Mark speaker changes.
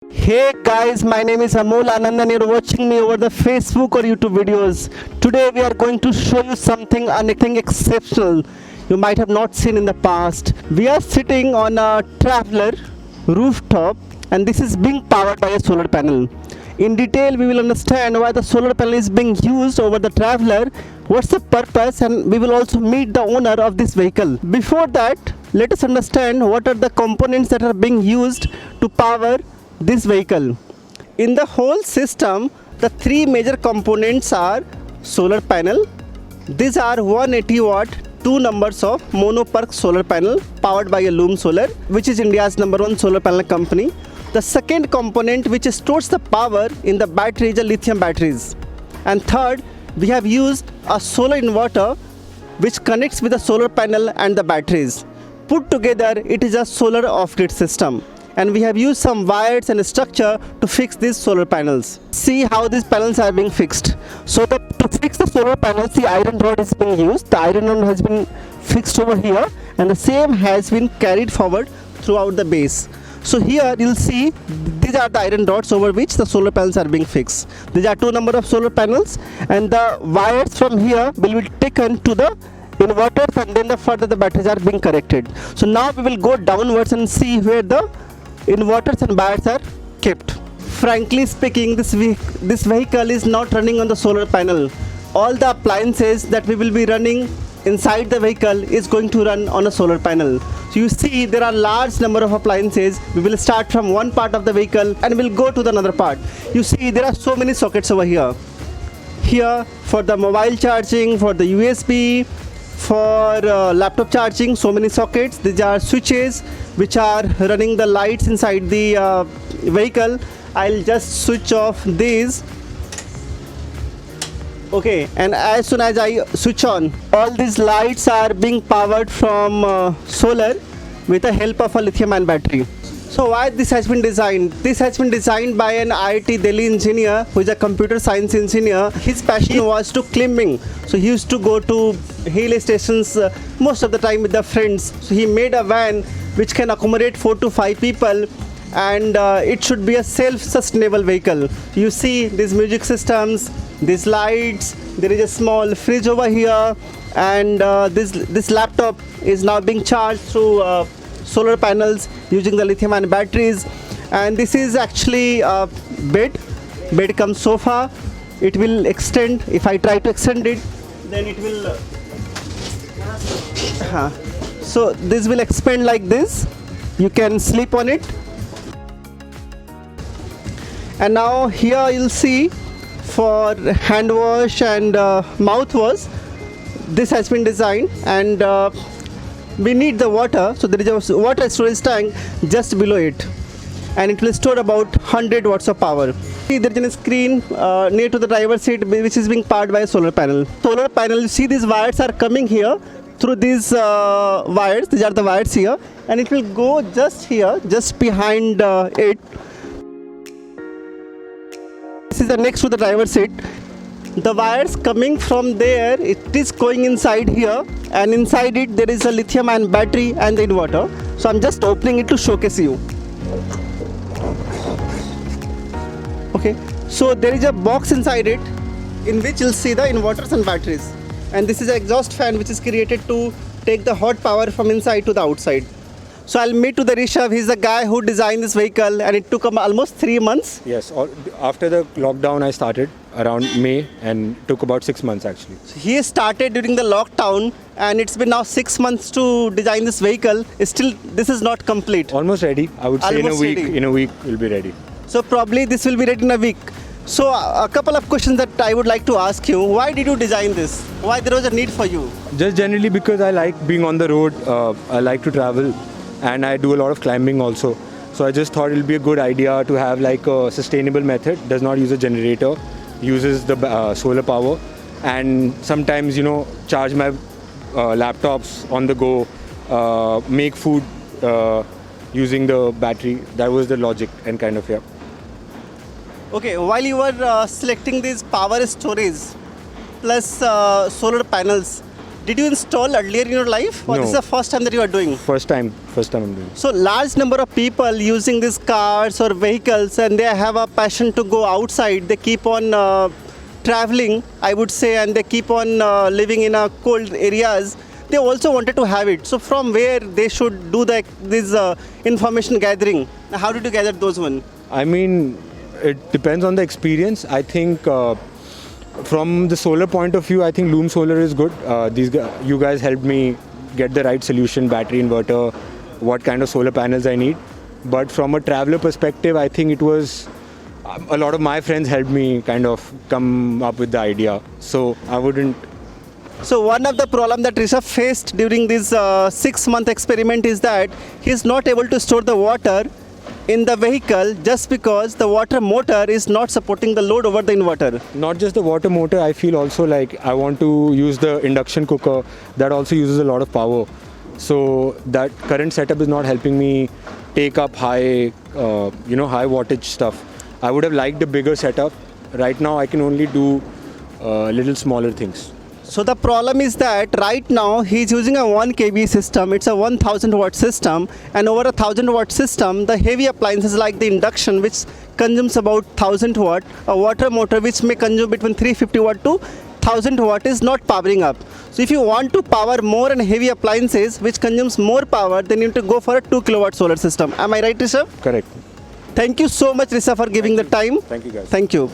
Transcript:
Speaker 1: Hey guys, my name is Amol Anand and you're watching me over the Facebook or YouTube videos. Today we are going to show you something exceptional you might have not seen in the past. We are sitting on a traveler rooftop and this is being powered by a solar panel. In detail we will understand why the solar panel is being used over the traveler, what's the purpose, and we will also meet the owner of this vehicle. Before that, let us understand what are the components that are being used to power this vehicle. In the whole system, the three major components are solar panel. These are 180 watt, two numbers of monoPERC solar panel powered by a Loom Solar, which is India's #1 solar panel company. The second component which stores the power in the battery is a lithium batteries. And third, we have used a solar inverter which connects with the solar panel and the batteries. Put together, it is a solar off-grid system. And we have used some wires and structure to fix these solar panels. See how these panels are being fixed. So to fix the solar panels, the iron rod is being used. The iron rod has been fixed over here and the same has been carried forward throughout the base. So here you'll see these are the iron rods over which the solar panels are being fixed. These are two number of solar panels and the wires from here will be taken to the inverters and then further the batteries are being connected. So now we will go downwards and see where the inverters and wires are kept. Frankly speaking, this vehicle is not running on the solar panel. All the appliances that we will be running inside the vehicle is going to run on a solar panel. So you see there are large number of appliances. We will start from one part of the vehicle and we'll go to the another part. You see there are so many sockets over here. Here for the mobile charging, for the USB, for laptop charging, so many sockets. These are switches which are running the lights inside the vehicle. I'll just switch off these. Okay, and as soon as I switch on, all these lights are being powered from solar with the help of a lithium-ion battery. So why this has been designed? This has been designed by an IIT Delhi engineer who is a computer science engineer. His passion was to climbing. So he used to go to hill stations most of the time with the friends. So he made a van which can accommodate 4 to 5 people and it should be a self-sustainable vehicle. You see these music systems, these lights, there is a small fridge over here and this laptop is now being charged through solar panels using the lithium-ion batteries. And this is actually a bed comes sofa. It will extend. If I try to extend it, then it will so this will expand like this. You can sleep on it. And now here you'll see for hand wash and mouth wash, this has been designed and we need the water, so there is a water storage tank just below it and it will store about 100 watts of power. See, there is a screen near to the driver's seat which is being powered by a solar panel. Solar panel, you see these wires are coming here through these wires. These are the wires here and it will go just here, just behind it. This is the next to the driver's seat. The wires coming from there, it is going inside here and inside it there is a lithium-ion battery and the inverter. So I'm just opening it to showcase you. Okay, so there is a box inside it in which you'll see the inverters and batteries. And this is an exhaust fan which is created to take the hot power from inside to the outside. So I'll meet to the Rishabh. He's the guy who designed this vehicle and it took him almost 3 months.
Speaker 2: Yes, after the lockdown I started around May and took about 6 months actually.
Speaker 1: So he started during the lockdown and it's been now 6 months to design this vehicle. Still, this is not complete.
Speaker 2: Almost ready. I would say
Speaker 1: Almost ready.
Speaker 2: in a week will be ready.
Speaker 1: So probably this will be ready in a week. So a couple of questions that I would like to ask you. Why did you design this? Why there was a need for you?
Speaker 2: Just generally because I like being on the road. I like to travel and I do a lot of climbing also. So I just thought it would be a good idea to have like a sustainable method. Does not use a generator, uses the solar power, and sometimes charge my laptops on the go, make food using the battery. That was the logic and kind of
Speaker 1: Okay, while you were selecting these power storage plus solar panels, Did you install earlier in your life, or
Speaker 2: No.
Speaker 1: this is the first time that you are doing?
Speaker 2: First time I'm doing.
Speaker 1: So large number of people using these cars or vehicles, and they have a passion to go outside. They keep on traveling, I would say, and they keep on living in cold areas. They also wanted to have it. So from where they should do this information gathering? How did you gather those one?
Speaker 2: I mean, it depends on the experience. I think from the solar point of view, I think Loom Solar is good. You guys helped me get the right solution, battery inverter, what kind of solar panels I need. But from a traveler perspective, I think it was a lot of my friends helped me kind of come up with the idea. So I wouldn't.
Speaker 1: So one of the problem that Rishabh faced during this 6-month experiment is that he is not able to store the water in the vehicle just because the water motor is not supporting the load over the inverter.
Speaker 2: Not just the water motor, I feel also like I want to use the induction cooker that also uses a lot of power. So that current setup is not helping me take up high wattage stuff. I would have liked a bigger setup. Right now I can only do little smaller things.
Speaker 1: So the problem is that right now he's using a 1 kV system. It's a 1000 watt system, and over a 1000 watt system, the heavy appliances like the induction, which consumes about 1000 watt, a water motor which may consume between 350 watt to 1000 watt is not powering up. So if you want to power more and heavy appliances which consumes more power, then you need to go for a 2 kilowatt solar system. Am I right, Rishabh?
Speaker 2: Correct.
Speaker 1: Thank you so much, Rishabh, for giving the time.
Speaker 2: Thank you guys.
Speaker 1: Thank you.